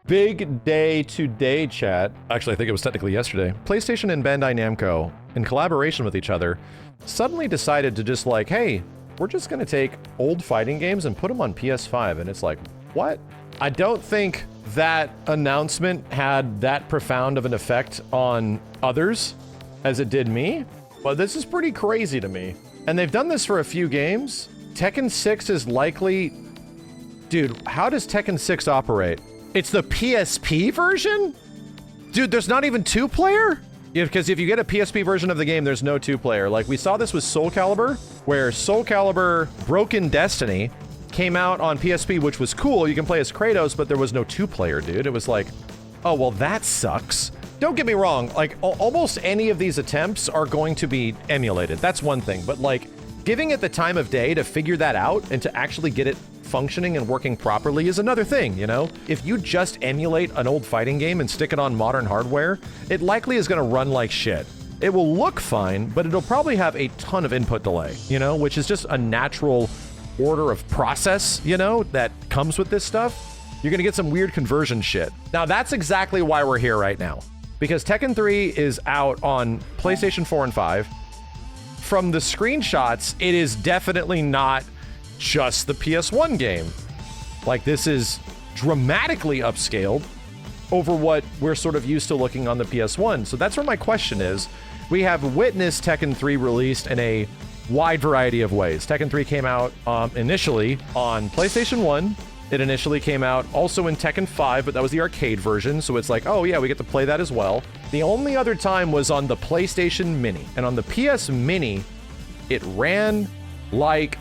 Big day today, chat. Actually, I think it was technically yesterday. PlayStation and Bandai Namco, in collaboration with each other, suddenly decided to just like, hey, we're just gonna take old fighting games and put them on PS5. And it's like, what? I don't think that announcement had that profound of an effect on others as it did me, but this is pretty crazy to me. And they've done this for a few games. Tekken 6 is likely... Dude, how does Tekken 6 operate? It's the PSP version? Dude, there's not even two-player? Yeah, because if you get a PSP version of the game, there's no two-player. Like, we saw this with Soul Calibur, where Soul Calibur Broken Destiny came out on PSP, which was cool. You can play as Kratos, but there was no two-player, dude. It was like, oh, well, that sucks. Don't get me wrong. Like, almost any of these attempts are going to be emulated. That's one thing. But, like, giving it the time of day to figure that out and to actually get it functioning and working properly is another thing, you know? If you just emulate an old fighting game and stick it on modern hardware, it likely is gonna run like shit. It will look fine, but it'll probably have a ton of input delay, you know? Which is just a natural order of process, you know, that comes with this stuff. You're gonna get some weird conversion shit. Now, that's exactly why we're here right now. Because Tekken 3 is out on PlayStation 4 and 5. From the screenshots, it is definitely not just the PS1 game. Like, this is dramatically upscaled over what we're sort of used to looking on the PS1. So that's where my question is. We have witnessed Tekken 3 released in a wide variety of ways. Tekken 3 came out initially on PlayStation 1. It initially came out also in Tekken 5, but that was the arcade version, so it's like, oh yeah, we get to play that as well. The only other time was on the PlayStation Mini, and on the PS Mini, it ran like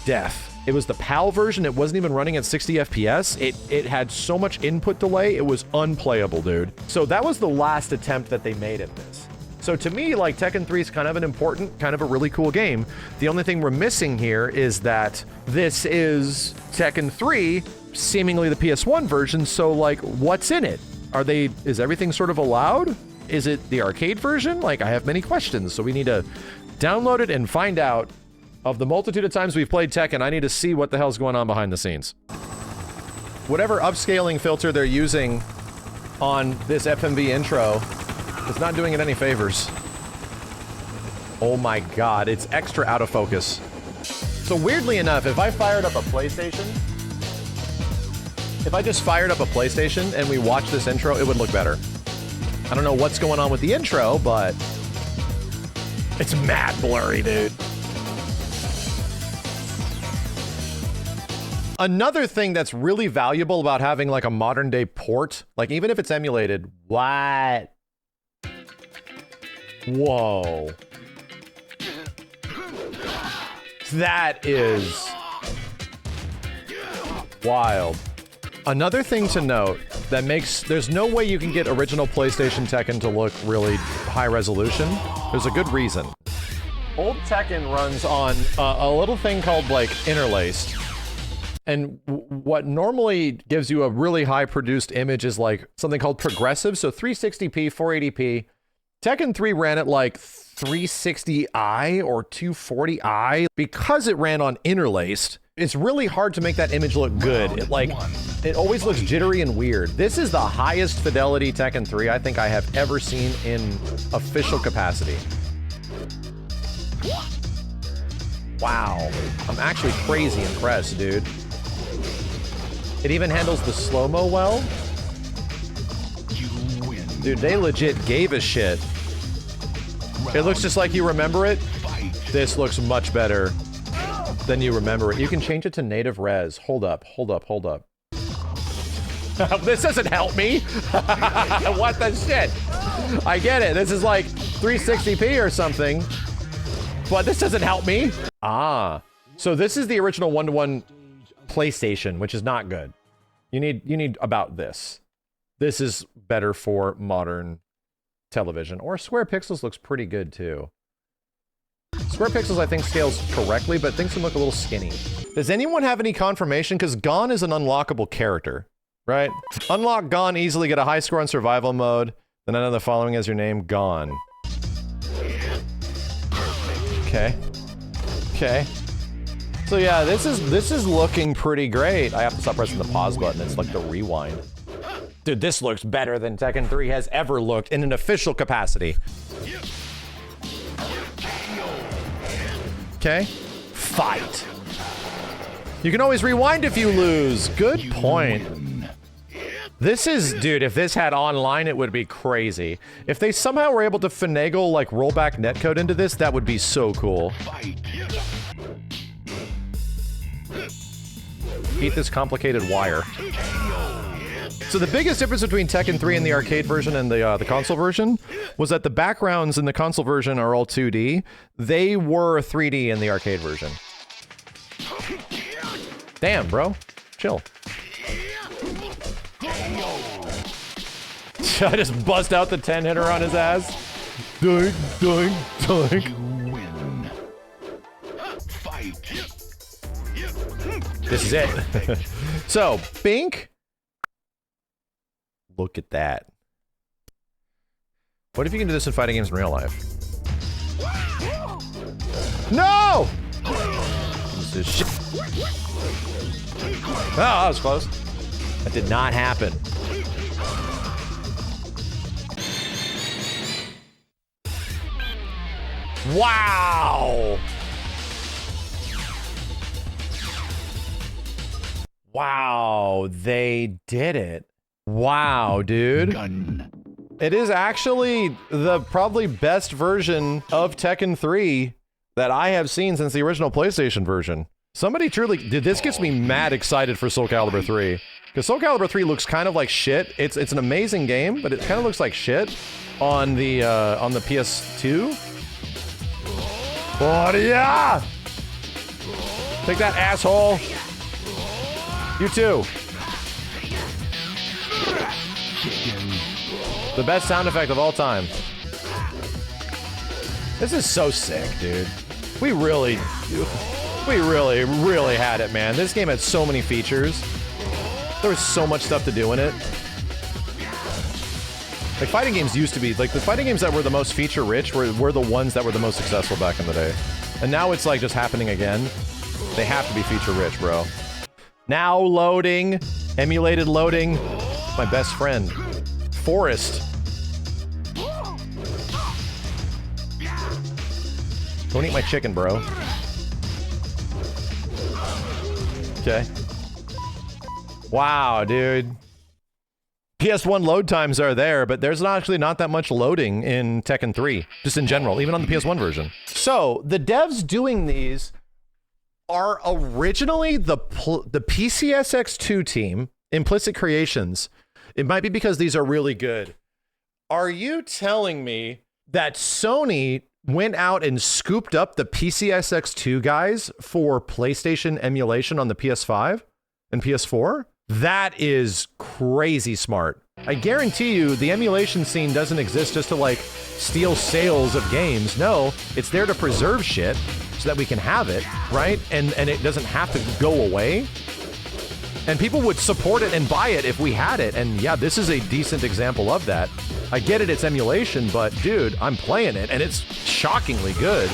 death. It was the PAL version. It wasn't even running at 60 FPS. It had so much input delay, it was unplayable, dude. So that was the last attempt that they made at this. So to me, like, Tekken 3 is kind of an important, kind of a really cool game. The only thing we're missing here is that this is Tekken 3, seemingly the PS1 version, so, like, what's in it? Is everything sort of allowed? Is it the arcade version? Like, I have many questions, so we need to download it and find out. Of the multitude of times we've played Tekken, I need to see what the hell's going on behind the scenes. Whatever upscaling filter they're using on this FMV intro is not doing it any favors. Oh my god, it's extra out of focus. So weirdly enough, if I fired up a PlayStation, if I just fired up a PlayStation and we watched this intro, it would look better. I don't know what's going on with the intro, but it's mad blurry, dude. Another thing that's really valuable about having like a modern day port, like even if it's emulated, what? Whoa. That is wild. Another thing to note that makes, there's no way you can get original PlayStation Tekken to look really high resolution. There's a good reason. Old Tekken runs on a little thing called like interlaced. And what normally gives you a really high produced image is like something called progressive. So 360p, 480p. Tekken 3 ran at like 360i or 240i. Because it ran on interlaced, it's really hard to make that image look good. It always looks jittery and weird. This is the highest fidelity Tekken 3 I think I have ever seen in official capacity. Wow. I'm actually crazy impressed, dude. It even handles the slow-mo well. Dude, they legit gave a shit. It looks just like you remember it. This looks much better than you remember it. You can change it to native res. Hold up. This doesn't help me. What the shit? I get it. This is like 360p or something. But this doesn't help me. Ah. So this is the original one-to-one PlayStation, which is not good. You need about this. This is better for modern television. Or Square Pixels looks pretty good too. Square Pixels I think scales correctly, but things can look a little skinny. Does anyone have any confirmation? Because Gon is an unlockable character, right? Unlock Gon easily, get a high score on survival mode, The none of the following as your name, gone. Okay. Okay. So yeah, this is looking pretty great. I have to stop pressing the pause button. It's like the rewind. Dude, this looks better than Tekken 3 has ever looked in an official capacity. Okay. Fight. You can always rewind if you lose. Good point. This is, dude, if this had online, it would be crazy. If they somehow were able to finagle, like, rollback netcode into this, that would be so cool. Eat this complicated wire. So the biggest difference between Tekken 3 and the arcade version and the console version was that the backgrounds in the console version are all 2D. They were 3D in the arcade version. Damn, bro. Chill. I just bust out the 10-hitter on his ass. Doink, doink, doink. Win. Fight. This is it. So, Bink. Look at that. What if you can do this in fighting games in real life? No! This is shit. Oh, that was close. That did not happen. Wow! Wow, they did it. Wow, dude. Gun. It is actually the probably best version of Tekken 3 that I have seen since the original PlayStation version. Somebody truly, dude, this gets me mad excited for Soul Calibur 3. Because Soul Calibur 3 looks kind of like shit. It's an amazing game, but it kind of looks like shit on the PS2. Oh, yeah! Take that, asshole! You too. The best sound effect of all time. This is so sick, dude. We really had it, man. This game had so many features. There was so much stuff to do in it. Like, fighting games used to be, like, the fighting games that were the most feature-rich were the ones that were the most successful back in the day. And now it's, like, just happening again. They have to be feature-rich, bro. Now loading. Emulated loading. My best friend. Forest. Don't eat my chicken, bro. Okay. Wow, dude. PS1 load times are there, but there's actually not that much loading in Tekken 3, just in general, even on the PS1 version. So, the devs doing these are originally the PCSX2 team, Implicit Creations. It might be because these are really good. Are you telling me that Sony went out and scooped up the PCSX2 guys for PlayStation emulation on the PS5 and PS4? That is crazy smart. I guarantee you the emulation scene doesn't exist just to like steal sales of games. No, it's there to preserve shit so that we can have it, right? And it doesn't have to go away. And people would support it and buy it if we had it. And yeah, this is a decent example of that. I get it, it's emulation, but dude, I'm playing it and it's shockingly good.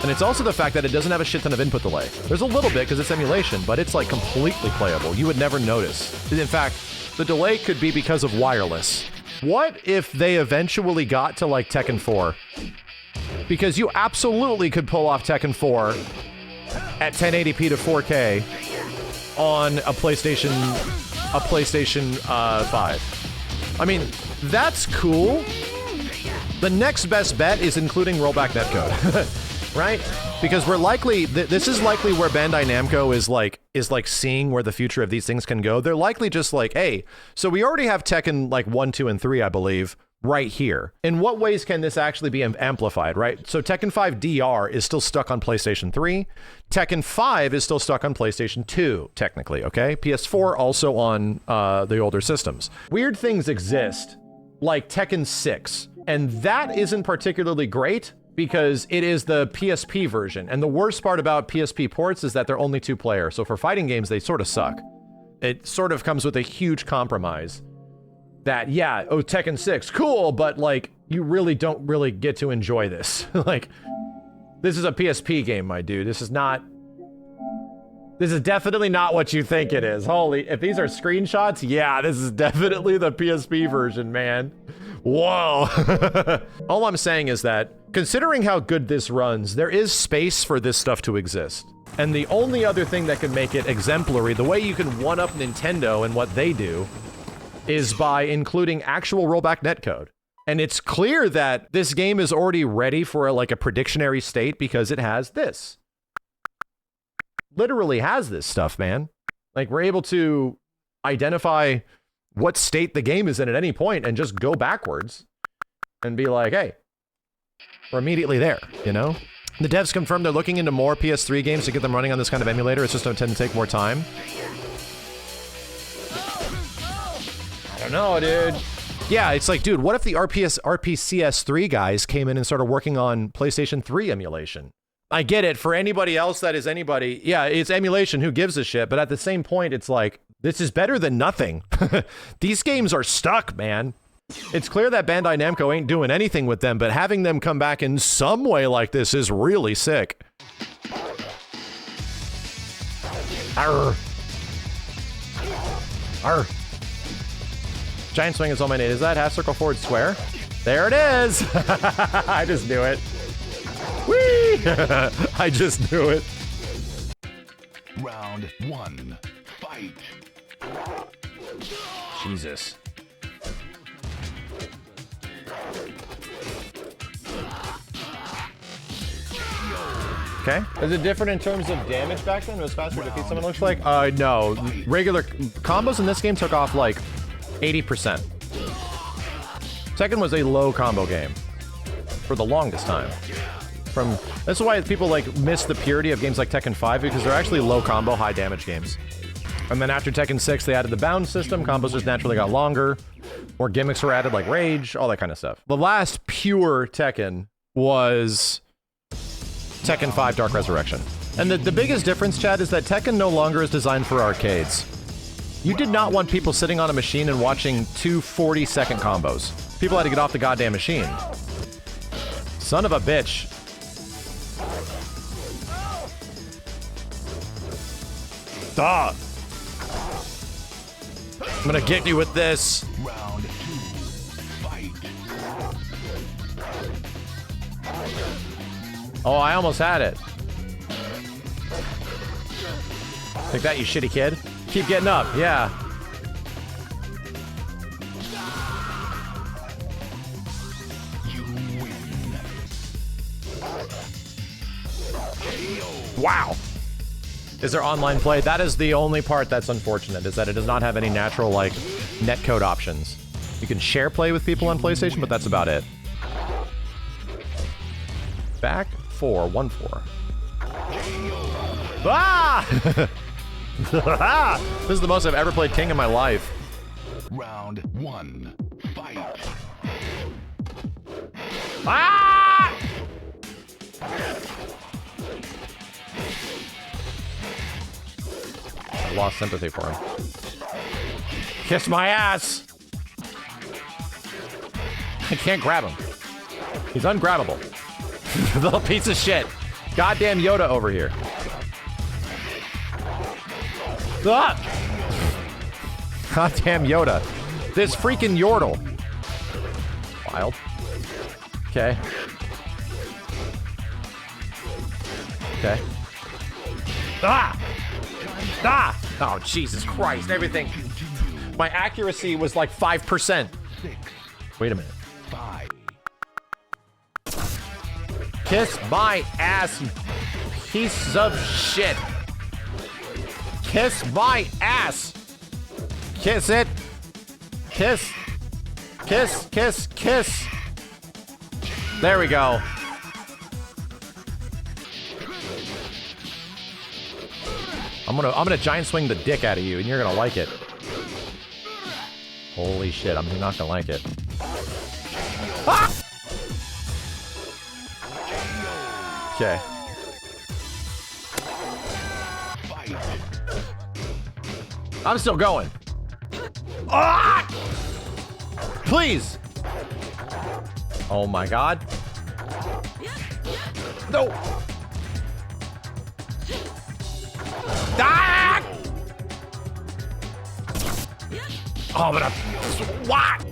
And it's also the fact that it doesn't have a shit ton of input delay. There's a little bit because it's emulation, but it's like completely playable. You would never notice. In fact, the delay could be because of wireless. What if they eventually got to like Tekken 4? Because you absolutely could pull off Tekken 4 at 1080p to 4K on a PlayStation 5. I mean, that's cool. The next best bet is including rollback netcode. Right? Because we're likely, this is likely where Bandai Namco is like seeing where the future of these things can go. They're likely just like, hey, so we already have Tekken like 1, 2, and 3, I believe, right here. In what ways can this actually be amplified, right? So Tekken 5 DR is still stuck on PlayStation 3. Tekken 5 is still stuck on PlayStation 2, technically, okay? PS4 also on the older systems. Weird things exist, like Tekken 6, and that isn't particularly great, because it is the PSP version. And the worst part about PSP ports is that they're only 2-player. So for fighting games, they sort of suck. It sort of comes with a huge compromise that, yeah, oh, Tekken 6, cool, but like, you really don't really get to enjoy this. Like, this is a PSP game, my dude. This is definitely not what you think it is. Holy, if these are screenshots, yeah, this is definitely the PSP version, man. Whoa. All I'm saying is that, considering how good this runs, there is space for this stuff to exist. And the only other thing that can make it exemplary, the way you can one-up Nintendo and what they do, is by including actual rollback netcode. And it's clear that this game is already ready for like a predictionary state because it has this. Literally has this stuff, man. Like, we're able to identify what state the game is in at any point and just go backwards and be like, hey, we're immediately there, you know? The devs confirmed they're looking into more PS3 games to get them running on this kind of emulator. It's just going to tend to take more time. I don't know, dude. Yeah, it's like, dude, what if the RPCS3 guys came in and started working on PlayStation 3 emulation? I get it. For anybody else that is anybody, yeah, it's emulation. Who gives a shit? But at the same point, it's like, this is better than nothing. These games are stuck, man. It's clear that Bandai Namco ain't doing anything with them, but having them come back in some way like this is really sick. Arr. Arr. Giant swing is all my need. Is that half circle forward square? There it is! I just knew it. Whee! I just knew it. Round 1. Fight. Jesus. Okay. Is it different in terms of damage back then? It was faster to defeat someone, looks like? No. Regular combos in this game took off like 80%. Tekken was a low combo game for the longest time. That's why people like miss the purity of games like Tekken 5, because they're actually low combo, high damage games. And then after Tekken 6, they added the bound system. Combos just naturally got longer. More gimmicks were added, like rage, all that kind of stuff. The last pure Tekken was Tekken 5 Dark Resurrection. And the biggest difference, Chad, is that Tekken no longer is designed for arcades. You did not want people sitting on a machine and watching two 40-second combos. People had to get off the goddamn machine. Son of a bitch. Duh. I'm gonna get you with this. Round 2. Fight. Oh, I almost had it. Take that, you shitty kid. Keep getting up, yeah. You win. Wow. Is there online play? That is the only part that's unfortunate, is that it does not have any natural, like, netcode options. You can share play with people on PlayStation, but that's about it. Back 4, 1-4. Ah! This is the most I've ever played King in my life. Round 1. Fight. Ah! I lost sympathy for him. Kiss my ass! I can't grab him. He's ungrabbable. Little piece of shit. Goddamn Yoda over here. Ah! Goddamn Yoda. This freaking Yordle. Wild. Okay. Okay. Ah! Ah! Oh, Jesus Christ. Everything. My accuracy was like 5%. Wait a minute. 5. Kiss my ass, you piece of shit. Kiss my ass. Kiss it. Kiss. Kiss, kiss, kiss. There we go. I'm gonna giant swing the dick out of you, and you're gonna like it. Holy shit, I'm not gonna like it. Ah! Okay. I'm still going. Ah! please. Oh my god. No. Ah! Oh, but what?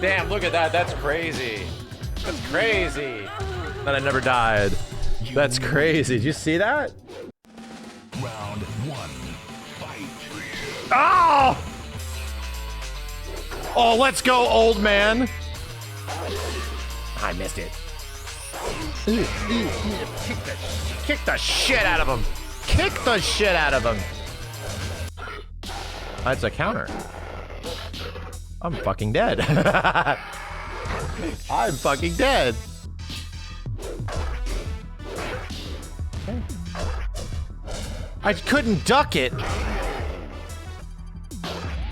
Damn, look at that. That's crazy. That's crazy. That I never died. That's crazy. Did you see that? Round 1. Fight. Oh! Oh, let's go, old man. I missed it. Kick the shit out of him. Kick the shit out of him. That's a counter. I'm fucking dead. I'm fucking dead. Okay. I couldn't duck it.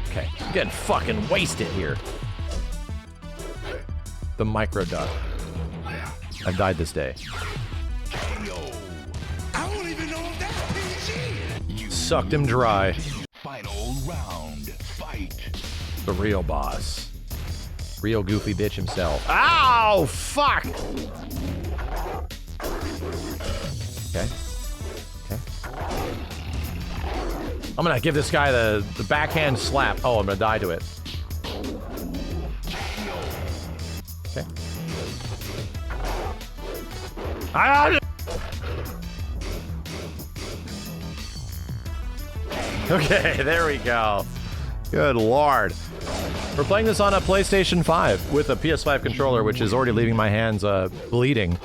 Okay, I'm getting fucking wasted here. The micro duck. I've died this day. I don't even know if that's PG. Sucked him dry. Final round. Fight. The real boss. Real goofy bitch himself. Ow! Fuck! Okay. Okay. I'm gonna give this guy the backhand slap. Oh, I'm gonna die to it. Okay. Okay, there we go. Good lord. We're playing this on a PlayStation 5 with a PS5 controller, which is already leaving my hands bleeding.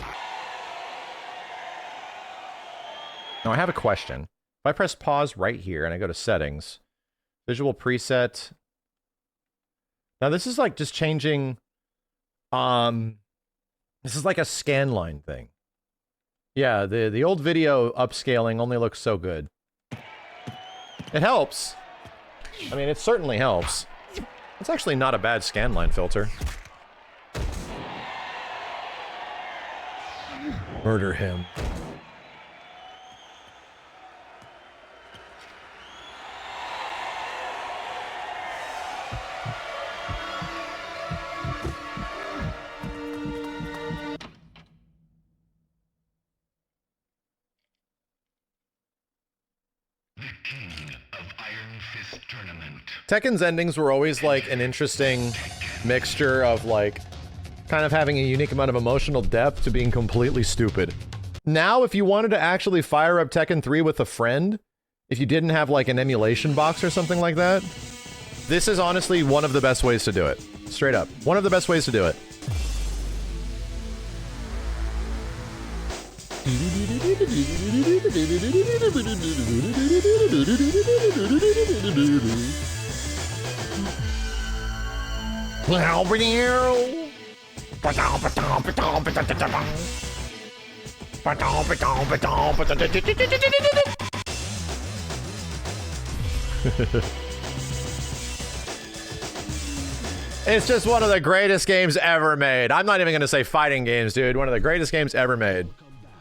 Now I have a question. If I press pause right here and I go to settings, visual preset. Now this is like just changing, this is like a scanline thing. Yeah, the old video upscaling only looks so good. It helps. I mean, it certainly helps. It's actually not a bad scanline filter. Murder him. Tekken's endings were always like an interesting mixture of like kind of having a unique amount of emotional depth to being completely stupid. Now, if you wanted to actually fire up Tekken 3 with a friend, if you didn't have like an emulation box or something like that, this is honestly one of the best ways to do it. Straight up. One of the best ways to do it. It's just one of the greatest games ever made. I'm not even gonna say fighting games, dude. One of the greatest games ever made.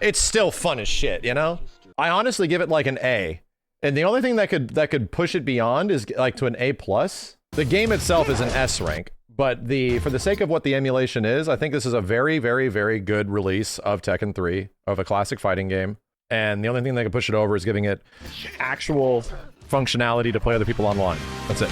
It's still fun as shit, you know? I honestly give it like an A. And the only thing that could push it beyond is like to an A+. The game itself is an S rank, but for the sake of what the emulation is, I think this is a very, very, very good release of Tekken 3, of a classic fighting game. And the only thing that can push it over is giving it actual functionality to play other people online. That's it.